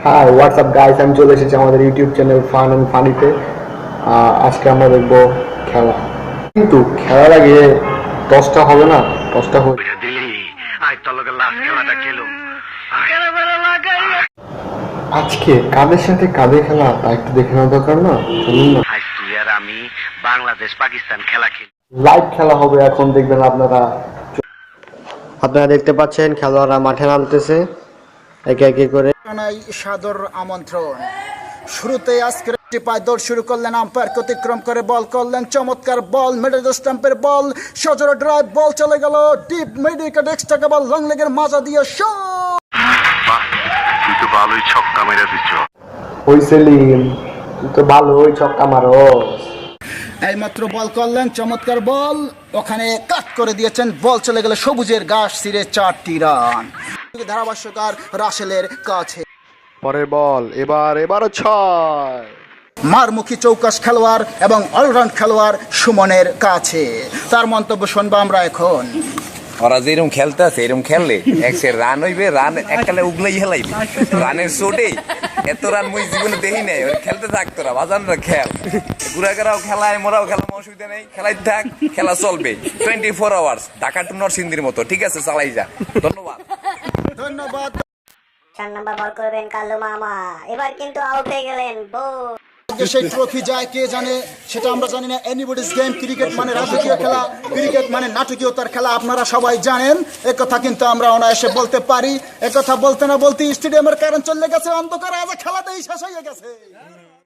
High WhatsApp guys, আমি চলে এসেছি আমাদের ইউটিউব চ্যানেল ফান অ্যান্ড ফানিতে। আজকে আমরা দেখবো খেলা, কিন্তু খেলার আগে টসটা হবে না? টসটা হবে আজকে কাদের সাথে কাদের খেলা তা একটু দেখে নেওয়া দরকার না? চলুন না, আমি বাংলাদেশ পাকিস্তান খেলা খেলি। লাইভ খেলা হবে এখন, দেখবেন আপনারা। আপনারা দেখতে পাচ্ছেন খেলোয়াড়রা মাঠে নামতেছে একে একে করে। জানাই সাদর আমন্ত্রণ। শুরুতে আজকের পায় দৌড় শুরু করলেন, আম্পায়ারকে অতিক্রম করে বল করলেন, চমৎকার বল, মিডল স্টাম্পের বল, সজোরে ড্রাইভ, বল চলে গেল deep mid wicket, extra ball long লেগের মাজা দিয়ে শট। তুই তো ভালোই ছক্কা মেরে দিচ্ছ। ওই সেলিম, তুই তো ভালোই ছক্কা মারো। এইমাত্র বল করলেন, চমৎকার বল, ওখানে কাট করে দিয়েছেন, বল চলে গেল সবুজের ঘাস ছিঁড়ে 4টি রান। ধারাভাষ্যকার রাসেলের কাছে পরের বল, এবারও 6। মারমুখী চৌকাশ খেলোয়াড় এবং অলরাউন্ড খেলোয়াড় সুমনের কাছে তার মন্তব্য শুনবো আমরা এখন। ওরা যেরকম খেলতে আছে এরকম খেললে একশের রান হইবে, রান এককালে উগলাই হেলাইবে রানের চোটে। এত রান মুই জীবনে দেখি নাই। ওরা খেলতে থাক, তোরা বাজানরা খেল, গুড়াগারাও খেলায়, মোরাও খেলা, অসুবিধা নেই, খেলাই থাক, খেলা চলবে 24 আওয়ার্স, ঢাকা টু নরসিংদীর মতো। ঠিক আছে, চালাই যা। ধন্যবাদ। ধন্যবাদ। 4 নাম্বার বল করবেন কালু মামা, এবার কিন্তু আউট হয়ে গেলেন। সেই ট্রফি যায় কে জানে, সেটা আমরা জানি না। এনিবডিজ গেম, ক্রিকেট মানে রাজকীয় খেলা, ক্রিকেট মানে নাটকীয়তার খেলা, আপনারা সবাই জানেন। একথা কিন্তু আমরা অনায়াসে বলতে পারি। একথা বলতে না বলতে স্টেডিয়ামের কারেন্ট চলে গেছে, অন্ধকার আজ খেলাতেই শেষ হয়ে গেছে।